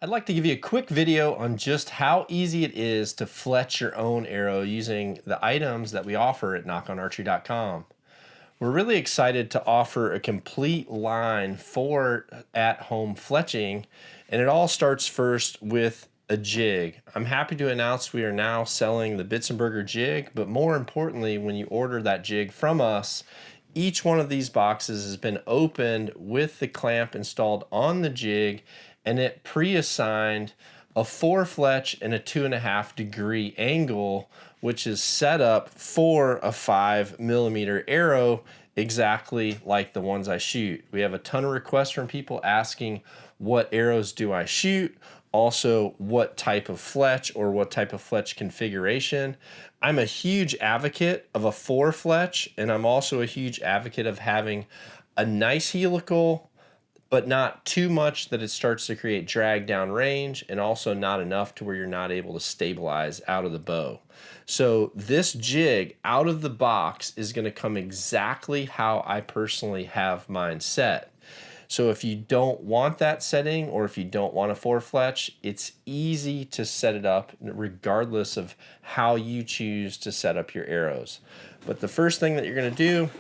I'd like to give you a quick video on just how easy it is to fletch your own arrow using the items that we offer at knockonarchery.com. We're really excited to offer a complete line for at-home fletching, and it all starts first with a jig. I'm happy to announce we are now selling the Bitzenberger jig, but more importantly, when you order that jig from us, each one of these boxes has been opened with the clamp installed on the jig, and it pre-assigned a 4 fletch and a 2.5 degree angle, which is set up for a 5mm arrow, exactly like the ones I shoot. We have a ton of requests from people asking, what arrows do I shoot? Also, what type of fletch or what type of fletch configuration. I'm a huge advocate of a 4 fletch, and I'm also a huge advocate of having a nice helical, but not too much that it starts to create drag down range, and also not enough to where you're not able to stabilize out of the bow. So this jig out of the box is going to come exactly how I personally have mine set. So if you don't want that setting, or if you don't want a 4 fletch, it's easy to set it up regardless of how you choose to set up your arrows. But the first thing that you're going to do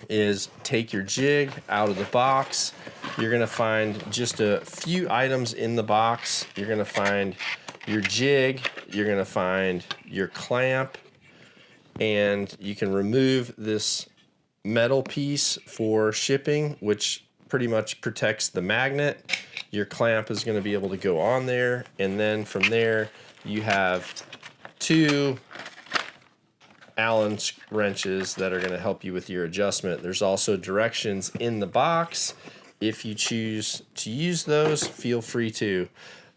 is take your jig out of the box. You're going to find just a few items in the box. You're going to find your jig, you're going to find your clamp, and you can remove this metal piece for shipping, which pretty much protects the magnet. Your clamp is going to be able to go on there, and then from there you have 2 Allen wrenches that are going to help you with your adjustment. There's also directions in the box. If you choose to use those, feel free to.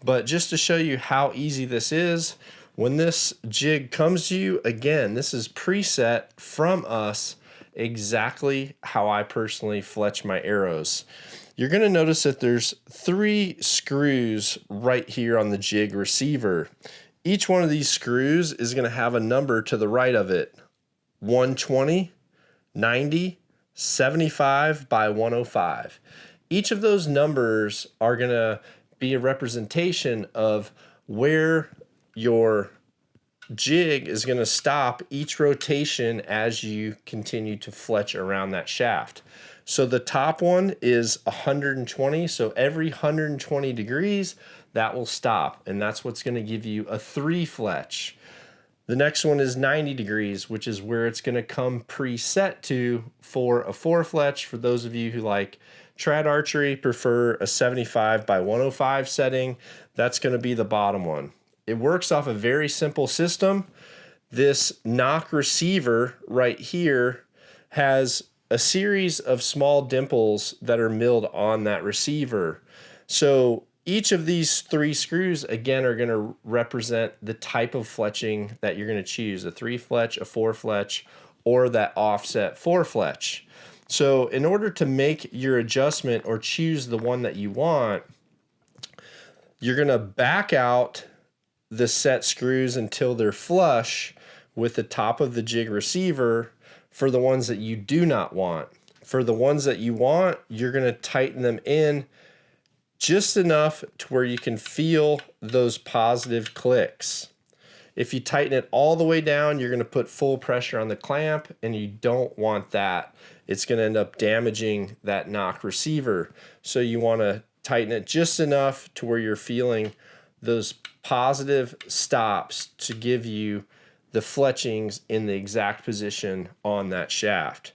But just to show you how easy this is, when this jig comes to you, again, this is preset from us exactly how I personally fletch my arrows. You're going to notice that there's 3 screws right here on the jig receiver. Each one of these screws is going to have a number to the right of it. 120, 90, 75 by 105. Each of those numbers are going to be a representation of where your jig is going to stop each rotation as you continue to fletch around that shaft. So the top one is 120, so every 120 degrees that will stop, and that's what's going to give you a 3 fletch. The next one is 90 degrees, which is where it's going to come preset to for a 4 fletch. For those of you who like trad archery, prefer a 75 by 105 setting, that's going to be the bottom one. It works off a very simple system. This knock receiver right here has a series of small dimples that are milled on that receiver. So each of these 3 screws, again, are going to represent the type of fletching that you're going to choose, a 3 fletch, a 4 fletch, or that offset 4 fletch. So in order to make your adjustment or choose the one that you want, you're going to back out the set screws until they're flush with the top of the jig receiver for the ones that you do not want. For the ones that you want, you're going to tighten them in just enough to where you can feel those positive clicks. If you tighten it all the way down, you're going to put full pressure on the clamp, and you don't want that. It's going to end up damaging that knock receiver. So you want to tighten it just enough to where you're feeling those positive stops to give you the fletchings in the exact position on that shaft.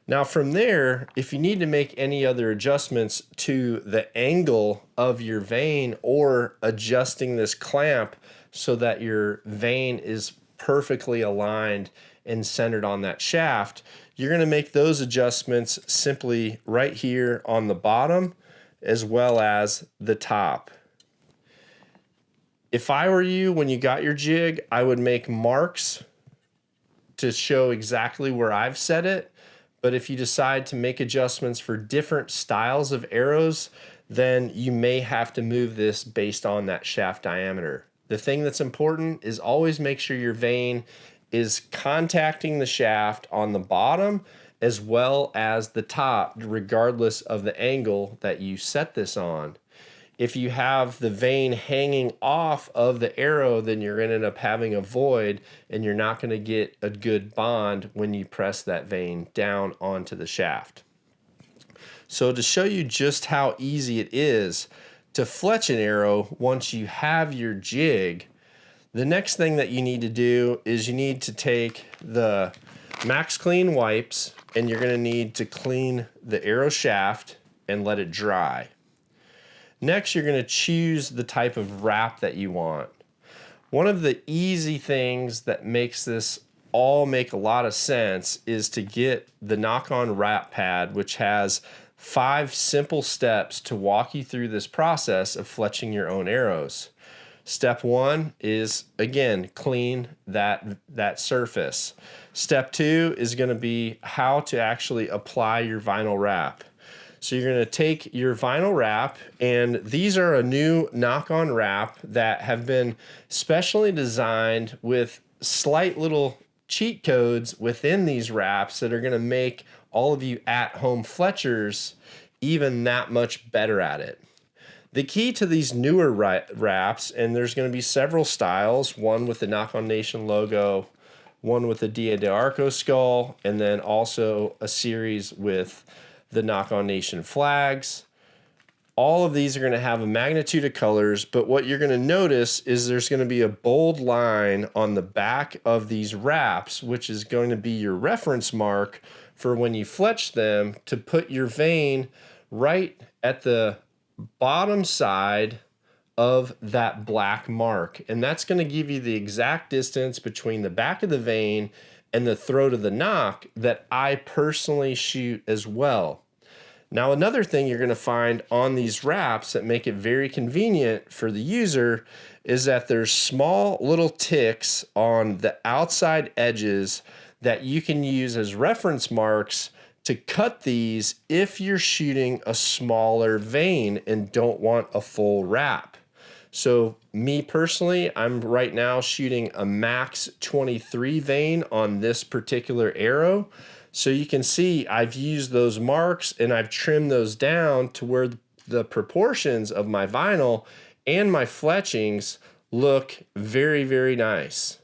Now from there, if you need to make any other adjustments to the angle of your vane or adjusting this clamp so that your vane is perfectly aligned and centered on that shaft, you're going to make those adjustments simply right here on the bottom as well as the top. If I were you, when you got your jig, I would make marks to show exactly where I've set it. But if you decide to make adjustments for different styles of arrows, then you may have to move this based on that shaft diameter. The thing that's important is always make sure your vane is contacting the shaft on the bottom as well as the top, regardless of the angle that you set this on. If you have the vein hanging off of the arrow, then you're going to end up having a void, and you're not going to get a good bond when you press that vein down onto the shaft. So to show you just how easy it is to fletch an arrow once you have your jig, the next thing that you need to do is you need to take the Max Clean wipes, and you're going to need to clean the arrow shaft and let it dry. Next, you're going to choose the type of wrap that you want. One of the easy things that makes this all make a lot of sense is to get the knock-on wrap pad, which has 5 simple steps to walk you through this process of fletching your own arrows. Step 1 is, again, clean that surface. Step 2 is going to be how to actually apply your vinyl wrap. So you're going to take your vinyl wrap, and these are a new knock-on wrap that have been specially designed with slight little cheat codes within these wraps that are going to make all of you at-home fletchers even that much better at it. The key to these newer wraps, and there's going to be several styles, one with the Knock-On Nation logo, one with the Dia de Arco skull, and then also a series with the Knock-On Nation flags. All of these are going to have a magnitude of colors, but what you're going to notice is there's going to be a bold line on the back of these wraps, which is going to be your reference mark for when you fletch them, to put your vein right at the bottom side of that black mark. And that's going to give you the exact distance between the back of the vein and the throat of the knock that I personally shoot as well. Now, another thing you're going to find on these wraps that make it very convenient for the user is that there's small little ticks on the outside edges that you can use as reference marks to cut these if you're shooting a smaller vein and don't want a full wrap. So me personally, I'm right now shooting a max 23 vein on this particular arrow. So you can see I've used those marks and I've trimmed those down to where the proportions of my vinyl and my fletchings look very, very nice.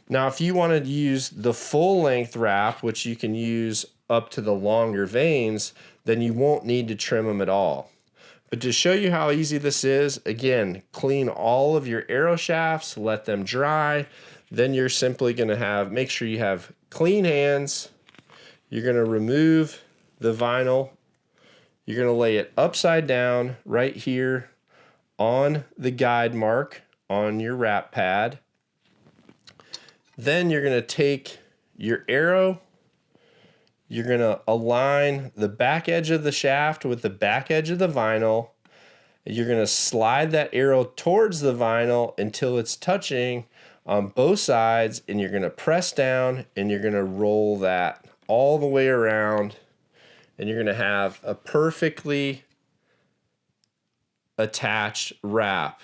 Now, if you want to use the full length wrap, which you can use up to the longer veins, then you won't need to trim them at all. But to show you how easy this is, again, clean all of your arrow shafts, let them dry. Then you're simply going to make sure you have clean hands. You're going to remove the vinyl. You're going to lay it upside down right here on the guide mark on your wrap pad. Then you're going to take your arrow. You're going to align the back edge of the shaft with the back edge of the vinyl. You're going to slide that arrow towards the vinyl until it's touching on both sides, and you're going to press down, and you're going to roll that all the way around, and you're going to have a perfectly attached wrap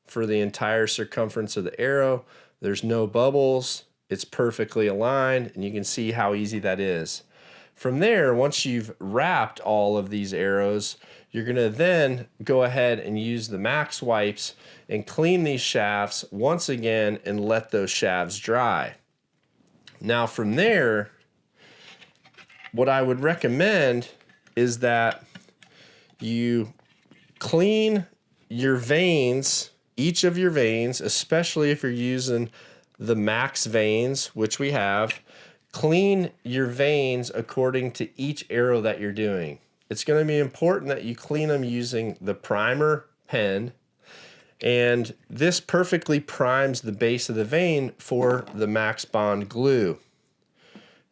for the entire circumference of the arrow. There's no bubbles. It's perfectly aligned, and you can see how easy that is. From there, once you've wrapped all of these arrows, you're going to then go ahead and use the Max wipes and clean these shafts once again and let those shafts dry. Now from there, what I would recommend is that you clean your veins, each of your veins, especially if you're using the Max veins, which we have. Clean your veins according to each arrow that you're doing. It's going to be important that you clean them using the primer pen, and this perfectly primes the base of the vein for the Max Bond glue.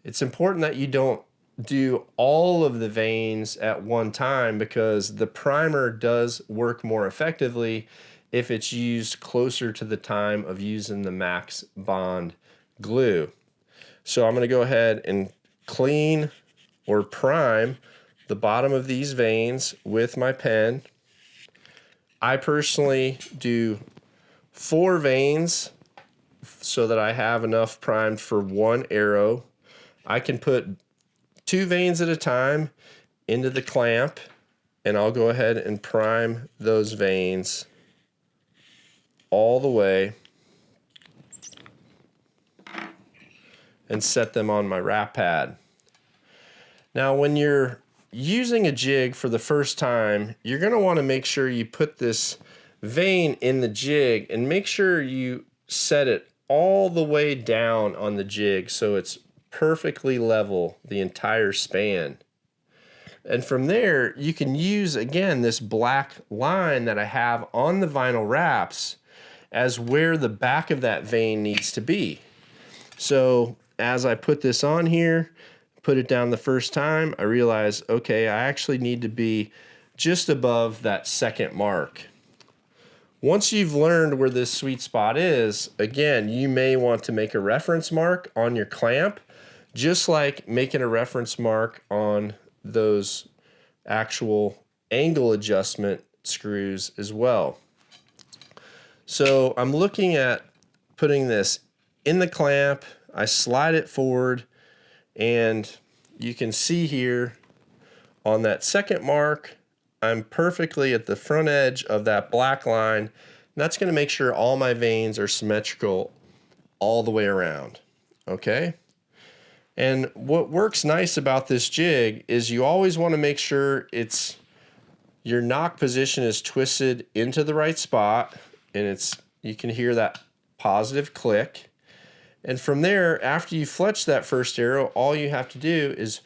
It's important that you don't do all of the veins at one time, because the primer does work more effectively if it's used closer to the time of using the Max Bond glue. So I'm going to go ahead and clean or prime the bottom of these veins with my pen. I personally do 4 veins so that I have enough primed for one arrow. I can put 2 veins at a time into the clamp, and I'll go ahead and prime those veins all the way and set them on my wrap pad. Now, when you're using a jig for the first time, you're going to want to make sure you put this vein in the jig and make sure you set it all the way down on the jig so it's perfectly level the entire span. And from there, you can use, again, this black line that I have on the vinyl wraps as where the back of that vein needs to be. So as I put this on here, put it down the first time, I realize, okay, I actually need to be just above that second mark. Once you've learned where this sweet spot is, again, you may want to make a reference mark on your clamp, just like making a reference mark on those actual angle adjustment screws as well. So I'm looking at putting this in the clamp, I slide it forward, and you can see here on that second mark, I'm perfectly at the front edge of that black line. And that's going to make sure all my veins are symmetrical all the way around, okay? And what works nice about this jig is you always want to make sure your knock position is twisted into the right spot, and you can hear that positive click. And from there, after you fletch that first arrow, all you have to do is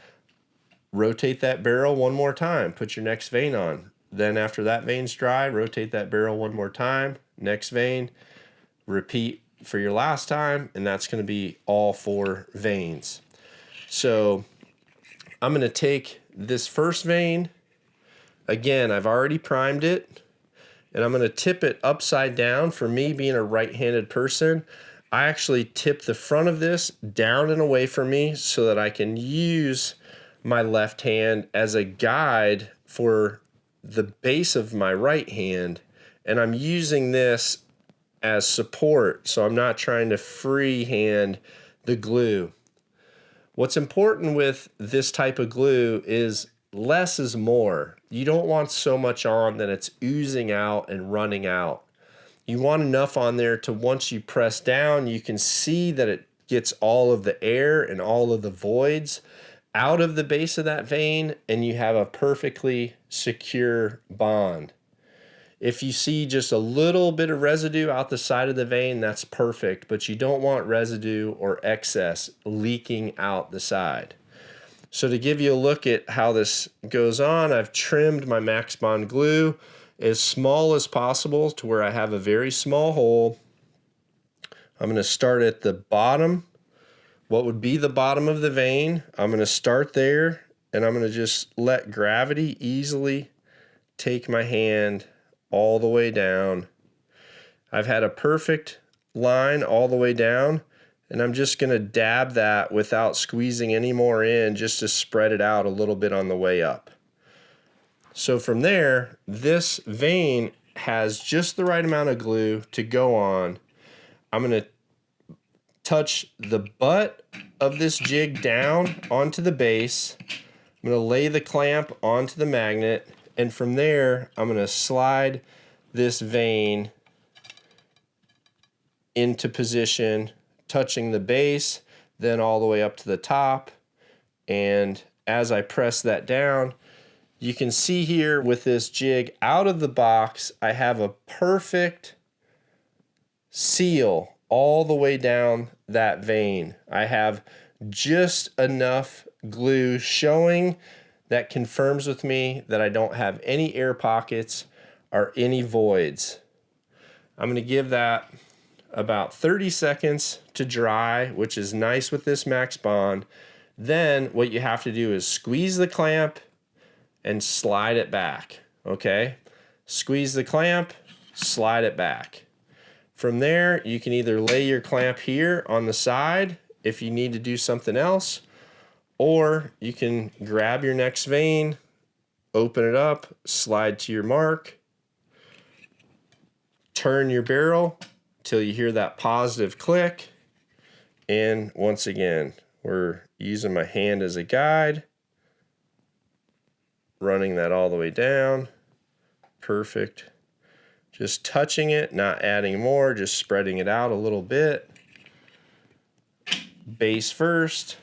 rotate that barrel one more time, put your next vein on. Then after that vein's dry, rotate that barrel one more time, next vein, repeat for your last time, and that's going to be all 4 veins. So I'm going to take this first vein, again, I've already primed it, and I'm going to tip it upside down. For me, being a right-handed person, I actually tip the front of this down and away from me so that I can use my left hand as a guide for the base of my right hand, and I'm using this as support, so I'm not trying to freehand the glue. What's important with this type of glue is less is more. You don't want so much on that it's oozing out and running out. You want enough on there to, once you press down, you can see that it gets all of the air and all of the voids out of the base of that vein, and you have a perfectly secure bond. If you see just a little bit of residue out the side of the vein, that's perfect, but you don't want residue or excess leaking out the side. So to give you a look at how this goes on, I've trimmed my Max Bond glue as small as possible to where I have a very small hole. I'm going to start at the bottom, what would be the bottom of the vein. I'm going to start there, and I'm going to just let gravity easily take my hand all the way down. I've had a perfect line all the way down, and I'm just going to dab that without squeezing any more in, just to spread it out a little bit on the way up. So from there, this vein has just the right amount of glue to go on. I'm going to touch the butt of this jig down onto the base. I'm going to lay the clamp onto the magnet, and from there, I'm going to slide this vein into position, touching the base, then all the way up to the top. And as I press that down, you can see here with this jig out of the box, I have a perfect seal all the way down that vein. I have just enough glue showing that confirms with me that I don't have any air pockets or any voids. I'm going to give that about 30 seconds to dry, which is nice with this Max Bond. Then what you have to do is squeeze the clamp and slide it back, okay? Squeeze the clamp, slide it back. From there, you can either lay your clamp here on the side if you need to do something else, or you can grab your next vein, open it up, slide to your mark, turn your barrel till you hear that positive click, and once again, we're using my hand as a guide. running that all the way down. Perfect. Just touching it, not adding more, just spreading it out a little bit. Base first.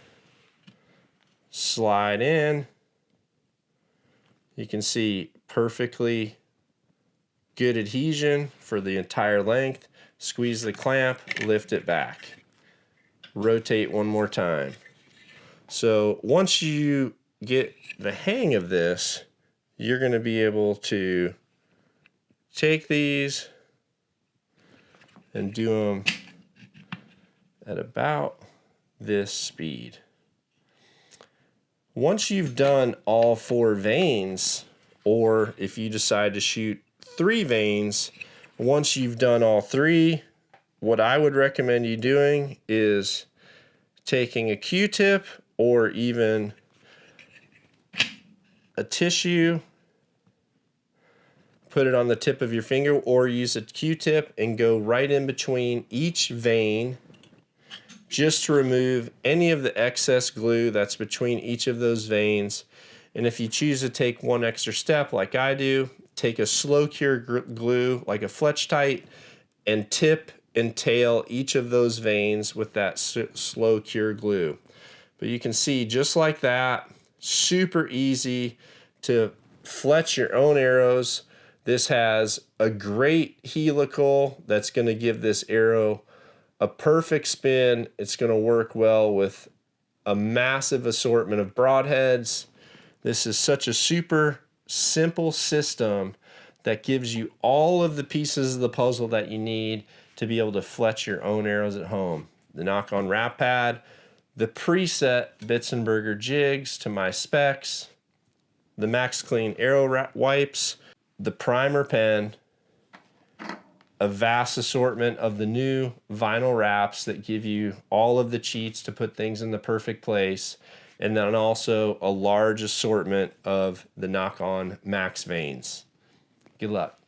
Slide in. You can see perfectly good adhesion for the entire length. Squeeze the clamp, lift it back. Rotate one more time. So once you get the hang of this, you're going to be able to take these and do them at about this speed. Once you've done all 4 vanes, or if you decide to shoot 3 vanes, once you've done all 3, what I would recommend you doing is taking a Q-tip or even a tissue, put it on the tip of your finger, or use a Q-tip and go right in between each vane just to remove any of the excess glue that's between each of those vanes. And if you choose to take one extra step like I do, take a slow cure glue like a Fletch tight and tip and tail each of those vanes with that slow cure glue. But you can see just like that, super easy to fletch your own arrows. This has a great helical that's going to give this arrow a perfect spin. It's going to work well with a massive assortment of broadheads. This is such a super simple system that gives you all of the pieces of the puzzle that you need to be able to fletch your own arrows at home. The knock-on wrap pad, the preset Bitzenberger jigs to my specs, the Max Clean arrow wipes, the primer pen, a vast assortment of the new vinyl wraps that give you all of the cheats to put things in the perfect place, and then also a large assortment of the knock-on Max vanes. Good luck.